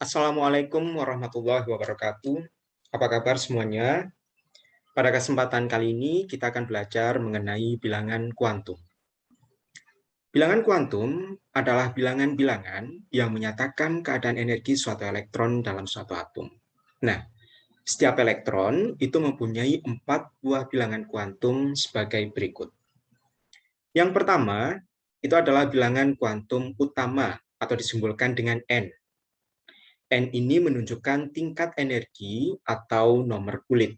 Assalamualaikum warahmatullahi wabarakatuh. Apa kabar semuanya? Pada kesempatan kali ini kita akan belajar mengenai bilangan kuantum. Bilangan kuantum adalah bilangan-bilangan yang menyatakan keadaan energi suatu elektron dalam suatu atom. Nah, setiap elektron itu mempunyai 4 buah bilangan kuantum sebagai berikut. Yang pertama, itu adalah bilangan kuantum utama atau disimbolkan dengan N. N ini menunjukkan tingkat energi atau nomor kulit.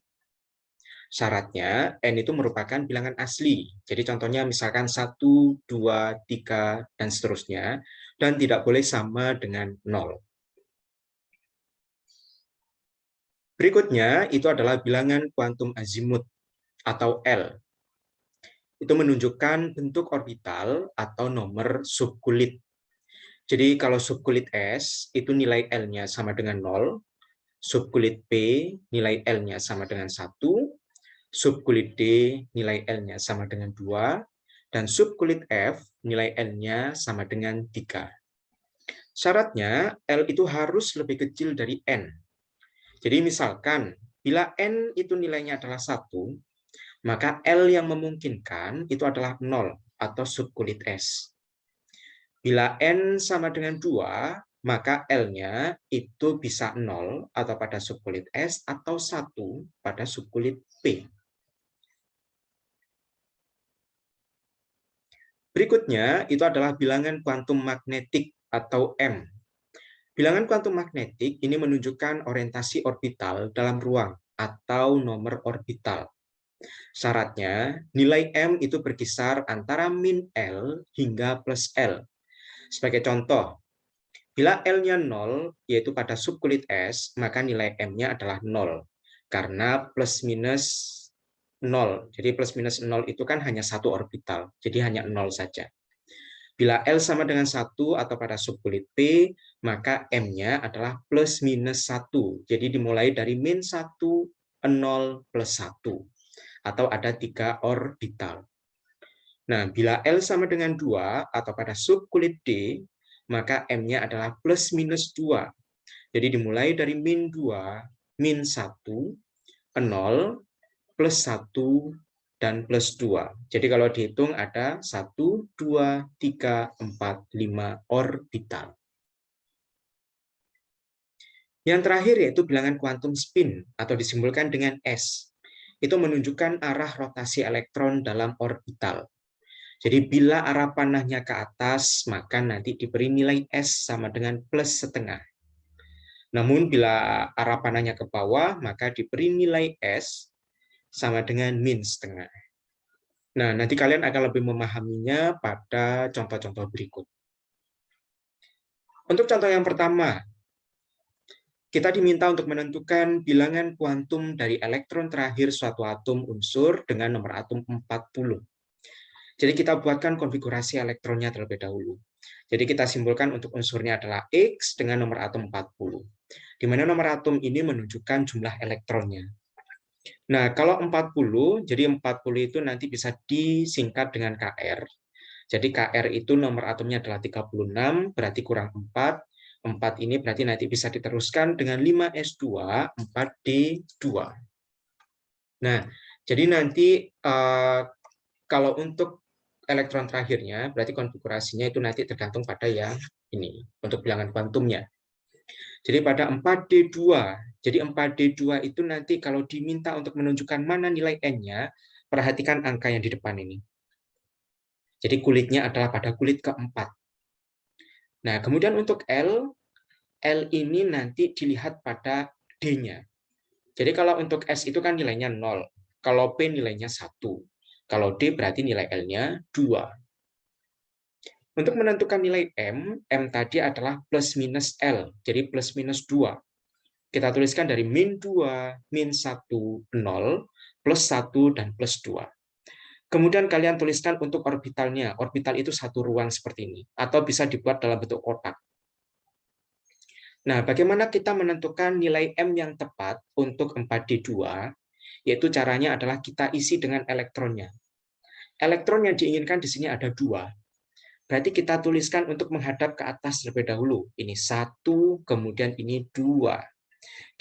Syaratnya, N itu merupakan bilangan asli. Jadi contohnya misalkan 1, 2, 3, dan seterusnya, dan tidak boleh sama dengan 0. Berikutnya, itu adalah bilangan kuantum azimut atau L. Itu menunjukkan bentuk orbital atau nomor subkulit. Jadi kalau subkulit S, itu nilai L-nya sama dengan 0, subkulit P, nilai L-nya sama dengan 1, subkulit D nilai L-nya sama dengan 2, dan subkulit F nilai L-nya sama dengan 3. Syaratnya L itu harus lebih kecil dari N. Jadi misalkan bila N itu nilainya adalah 1, maka L yang memungkinkan itu adalah 0 atau subkulit S. Bila N sama dengan 2, maka L-nya itu bisa 0 atau pada subkulit S atau 1 pada subkulit P. Berikutnya, itu adalah bilangan kuantum magnetik atau M. Bilangan kuantum magnetik ini menunjukkan orientasi orbital dalam ruang atau nomor orbital. Syaratnya, nilai M itu berkisar antara min L hingga plus L. Sebagai contoh, bila L-nya 0, yaitu pada subkulit S, maka nilai M-nya adalah 0. Karena plus minus 0. Jadi plus minus 0 itu kan hanya satu orbital. Jadi hanya 0 saja. Bila L sama dengan 1 atau pada subkulit P, maka M-nya adalah plus minus 1. Jadi dimulai dari min 1, 0, plus 1. Atau ada 3 orbital. Nah, bila L sama dengan 2 atau pada subkulit D, maka M-nya adalah plus minus 2. Jadi dimulai dari min 2, min 1, 0, plus 1, dan plus 2. Jadi kalau dihitung ada 1, 2, 3, 4, 5 orbital. Yang terakhir yaitu bilangan kuantum spin atau disimbolkan dengan S. Itu menunjukkan arah rotasi elektron dalam orbital. Jadi bila arah panahnya ke atas, maka nanti diberi nilai S sama dengan plus setengah. Namun bila arah panahnya ke bawah, maka diberi nilai S sama dengan min setengah. Nah, nanti kalian akan lebih memahaminya pada contoh-contoh berikut. Untuk contoh yang pertama, kita diminta untuk menentukan bilangan kuantum dari elektron terakhir suatu atom unsur dengan nomor atom 40. Jadi kita buatkan konfigurasi elektronnya terlebih dahulu. Jadi kita simbolkan untuk unsurnya adalah X dengan nomor atom 40. Di mana nomor atom ini menunjukkan jumlah elektronnya. Nah, kalau 40, jadi 40 itu nanti bisa disingkat dengan KR. Jadi KR itu nomor atomnya adalah 36, berarti kurang 4. 4 ini berarti nanti bisa diteruskan dengan 5s2, 4d2. Nah, jadi nanti kalau untuk elektron terakhirnya, berarti konfigurasinya itu nanti tergantung pada yang ini, untuk bilangan kuantumnya. Jadi pada 4D2, jadi 4D2 itu nanti kalau diminta untuk menunjukkan mana nilai N-nya, perhatikan angka yang di depan ini. Jadi kulitnya adalah pada kulit keempat. Nah, kemudian untuk L ini nanti dilihat pada D-nya. Jadi kalau untuk S itu kan nilainya 0, kalau P nilainya 1, kalau D berarti nilai L-nya 2. Untuk menentukan nilai M tadi adalah plus minus L, jadi plus minus 2. Kita tuliskan dari min 2, min 1, 0, plus 1, dan plus 2. Kemudian kalian tuliskan untuk orbitalnya. Orbital itu satu ruang seperti ini, atau bisa dibuat dalam bentuk kotak. Nah, bagaimana kita menentukan nilai M yang tepat untuk 4D2? Yaitu caranya adalah kita isi dengan elektronnya. Elektron yang diinginkan di sini ada 2. berarti kita tuliskan untuk menghadap ke atas terlebih dahulu. Ini 1, kemudian ini 2.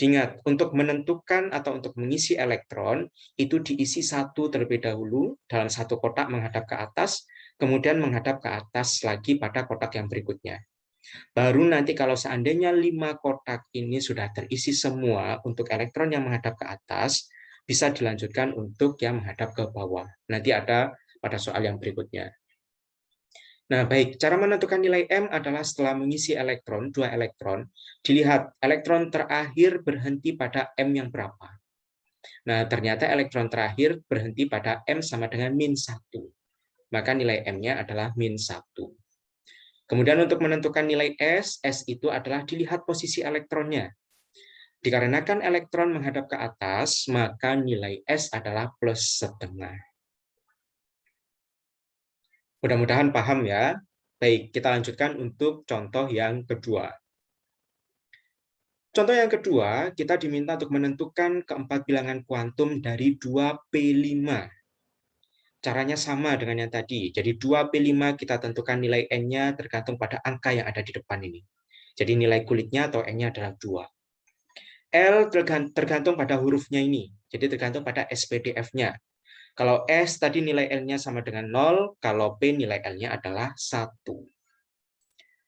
Ingat, untuk menentukan atau untuk mengisi elektron, itu diisi 1 terlebih dahulu dalam satu kotak menghadap ke atas, kemudian menghadap ke atas lagi pada kotak yang berikutnya. Baru nanti kalau seandainya 5 kotak ini sudah terisi semua untuk elektron yang menghadap ke atas, bisa dilanjutkan untuk yang menghadap ke bawah. Nanti ada pada soal yang berikutnya. Nah, baik, cara menentukan nilai M adalah setelah mengisi elektron, 2 elektron, dilihat elektron terakhir berhenti pada M yang berapa. Nah, ternyata elektron terakhir berhenti pada M sama dengan -1. Maka nilai M-nya adalah -1. Kemudian untuk menentukan nilai S itu adalah dilihat posisi elektronnya. Dikarenakan elektron menghadap ke atas, maka nilai S adalah +1/2. Mudah-mudahan paham ya. Baik, kita lanjutkan untuk contoh yang kedua. Contoh yang kedua, kita diminta untuk menentukan keempat bilangan kuantum dari 2P5. Caranya sama dengan yang tadi. Jadi 2P5 kita tentukan nilai N-nya tergantung pada angka yang ada di depan ini. Jadi nilai kulitnya atau N-nya adalah 2. L tergantung pada hurufnya ini. Jadi tergantung pada SPDF-nya. Kalau S tadi nilai L-nya sama dengan 0, kalau P nilai L-nya adalah 1.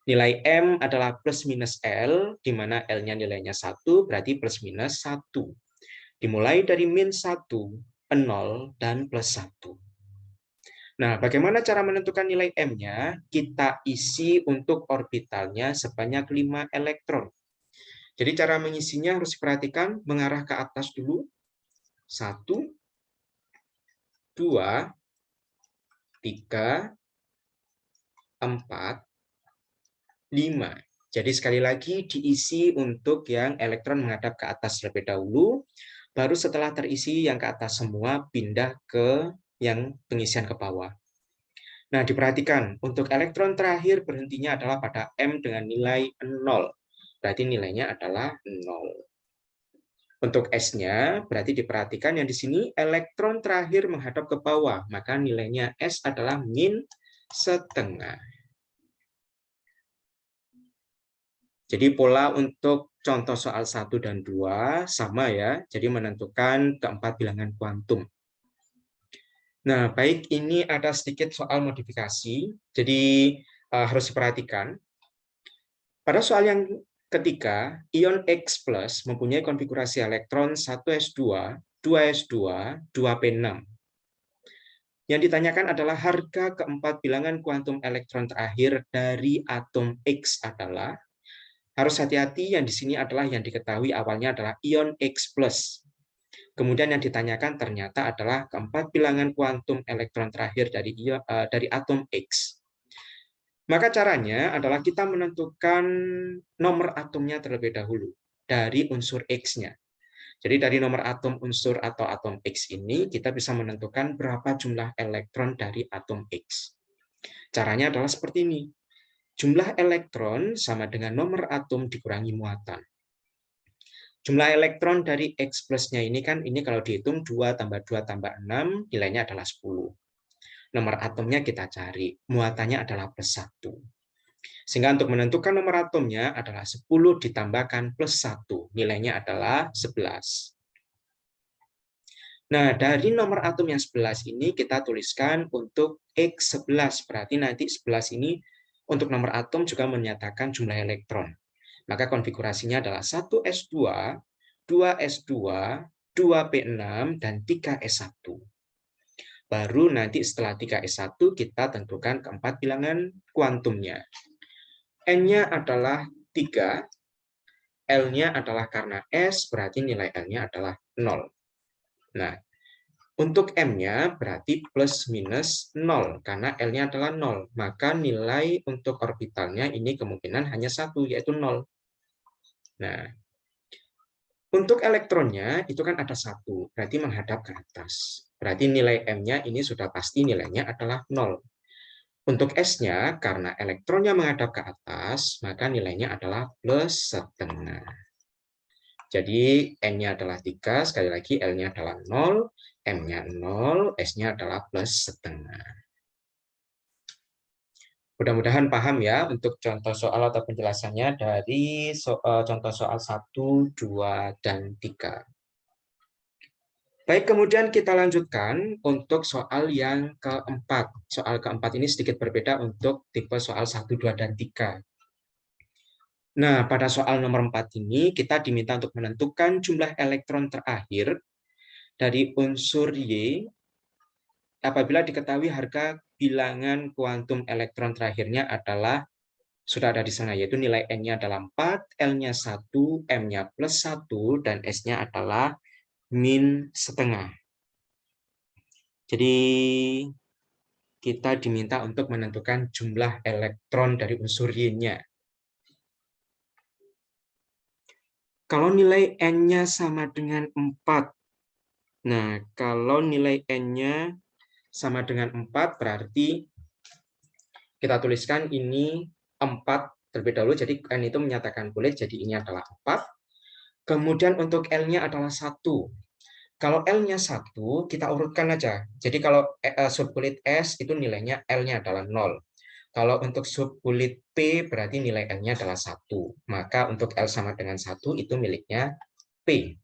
Nilai M adalah plus minus L, di mana L-nya nilainya 1, berarti plus minus 1. Dimulai dari -1, 0, dan +1. Nah, bagaimana cara menentukan nilai M-nya? Kita isi untuk orbitalnya sebanyak 5 elektron. Jadi cara mengisinya harus diperhatikan, mengarah ke atas dulu. 1, 2, 3, 4, 5. Jadi sekali lagi diisi untuk yang elektron menghadap ke atas terlebih dahulu, baru setelah terisi yang ke atas semua pindah ke yang pengisian ke bawah. Nah, diperhatikan untuk elektron terakhir berhentinya adalah pada M dengan nilai 0. Berarti nilainya adalah 0. Untuk S-nya berarti diperhatikan yang di sini elektron terakhir menghadap ke bawah, maka nilainya S adalah -1/2. Jadi pola untuk contoh soal 1 dan 2 sama ya, jadi menentukan keempat bilangan kuantum. Nah, baik, ini ada sedikit soal modifikasi, jadi harus diperhatikan. Pada soal yang ketiga, ion X+ mempunyai konfigurasi elektron 1s2, 2s2, 2p6. Yang ditanyakan adalah harga keempat bilangan kuantum elektron terakhir dari atom X adalah. Harus hati-hati, yang di sini adalah yang diketahui awalnya adalah ion X+. Kemudian yang ditanyakan ternyata adalah keempat bilangan kuantum elektron terakhir dari atom X. Maka caranya adalah kita menentukan nomor atomnya terlebih dahulu dari unsur X-nya. Jadi dari nomor atom unsur atau atom X ini kita bisa menentukan berapa jumlah elektron dari atom X. Caranya adalah seperti ini. Jumlah elektron sama dengan nomor atom dikurangi muatan. Jumlah elektron dari X plusnya ini kan, ini kalau dihitung 2 tambah 2 tambah 6, nilainya adalah 10. Nomor atomnya kita cari, muatannya adalah +1. Sehingga untuk menentukan nomor atomnya adalah 10 ditambahkan +1, nilainya adalah 11. Nah, dari nomor atom yang 11 ini kita tuliskan untuk X11, berarti nanti 11 ini untuk nomor atom juga menyatakan jumlah elektron. Maka konfigurasinya adalah 1s2, 2s2, 2p6, dan 3s1. Baru nanti setelah 3s1 kita tentukan keempat bilangan kuantumnya. N-nya adalah 3, L-nya adalah karena S, berarti nilai L-nya adalah 0. Nah, untuk M-nya berarti plus minus 0, karena L-nya adalah 0. Maka nilai untuk orbitalnya ini kemungkinan hanya 1, yaitu 0. Nah, untuk elektronnya itu kan ada 1, berarti menghadap ke atas. Berarti nilai M-nya ini sudah pasti nilainya adalah 0. Untuk S-nya, karena elektronnya menghadap ke atas, maka nilainya adalah +1/2. Jadi N-nya adalah 3, sekali lagi L-nya adalah 0, M-nya 0, S-nya adalah +1/2. Mudah-mudahan paham ya untuk contoh soal atau penjelasannya dari contoh soal 1, 2, dan 3. Baik, kemudian kita lanjutkan untuk soal yang keempat. Soal keempat ini sedikit berbeda untuk tipe soal 1, 2, dan 3. Nah, pada soal nomor 4 ini kita diminta untuk menentukan jumlah elektron terakhir dari unsur Y apabila diketahui harga bilangan kuantum elektron terakhirnya adalah sudah ada di sana, yaitu nilai N-nya adalah 4, L-nya 1, M-nya plus 1, dan S-nya adalah min setengah. Jadi kita diminta untuk menentukan jumlah elektron dari unsur Y-nya. Kalau nilai N-nya sama dengan 4, nah kalau nilai N-nya sama dengan 4, berarti kita tuliskan ini 4 terlebih dahulu, jadi N itu menyatakan boleh, jadi ini adalah 4. Kemudian untuk L-nya adalah 1. Kalau L-nya 1, kita urutkan aja. Jadi kalau subkulit S itu nilainya L-nya adalah 0. Kalau untuk subkulit P berarti nilai L-nya adalah 1. Maka untuk L sama dengan 1 itu miliknya P.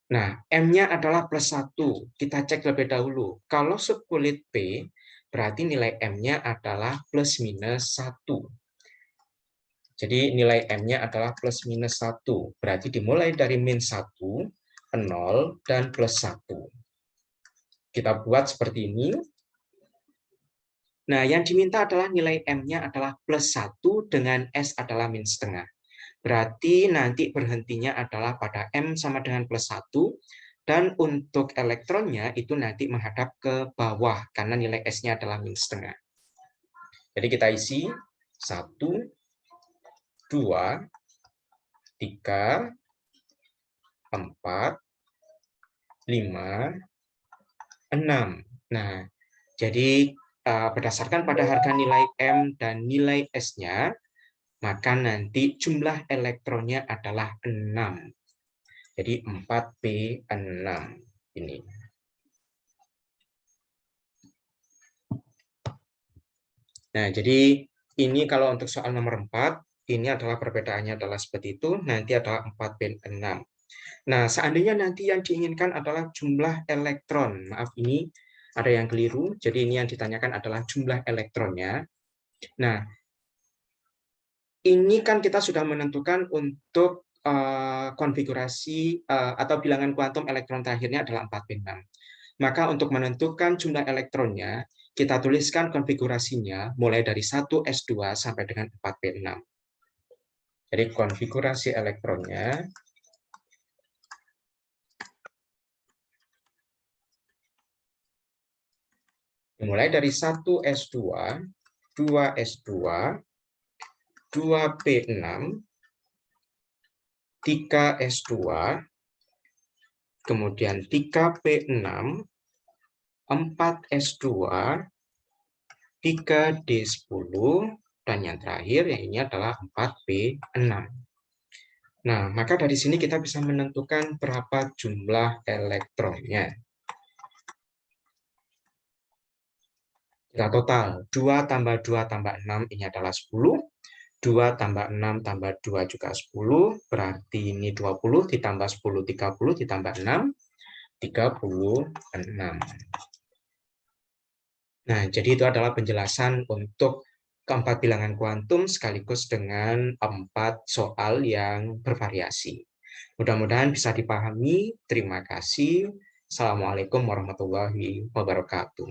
Nah, M-nya adalah plus 1. Kita cek lebih dahulu. Kalau subkulit P berarti nilai M-nya adalah plus minus 1. Jadi nilai M-nya adalah plus minus 1. Berarti dimulai dari min 1, 0, dan plus 1. Kita buat seperti ini. Nah, yang diminta adalah nilai M-nya adalah plus 1 dengan S adalah min setengah. Berarti nanti berhentinya adalah pada M sama dengan plus 1. Dan untuk elektronnya itu nanti menghadap ke bawah karena nilai S-nya adalah min setengah. Jadi kita isi 1, 2, 3, 4, 5, 6. Nah, jadi berdasarkan pada harga nilai M dan nilai S-nya, maka nanti jumlah elektronnya adalah 6. Jadi 4P6 ini. Nah, jadi ini kalau untuk soal nomor 4, ini adalah perbedaannya adalah seperti itu, nanti adalah 4P6. Nah, seandainya nanti yang diinginkan adalah jumlah elektron. Maaf, ini ada yang keliru. Jadi ini yang ditanyakan adalah jumlah elektronnya. Nah, ini kan kita sudah menentukan untuk konfigurasi atau bilangan kuantum elektron terakhirnya adalah 4P6. Maka untuk menentukan jumlah elektronnya, kita tuliskan konfigurasinya mulai dari 1s2 sampai dengan 4p6. Jadi konfigurasi elektronnya mulai dari 1s2, 2s2, 2p6, 3s2, kemudian 3p6, 4s2, 3d10, dan yang terakhir yang ini adalah 4p6. Nah, maka dari sini kita bisa menentukan berapa jumlah elektronnya. Kita total, 2 tambah 2 tambah 6 ini adalah 10, 2 tambah 6 tambah 2 juga 10, berarti ini 20, ditambah 10, 30, ditambah 6, 36. Nah, jadi itu adalah penjelasan untuk keempat bilangan kuantum sekaligus dengan 4 soal yang bervariasi. Mudah-mudahan bisa dipahami. Terima kasih. Assalamualaikum warahmatullahi wabarakatuh.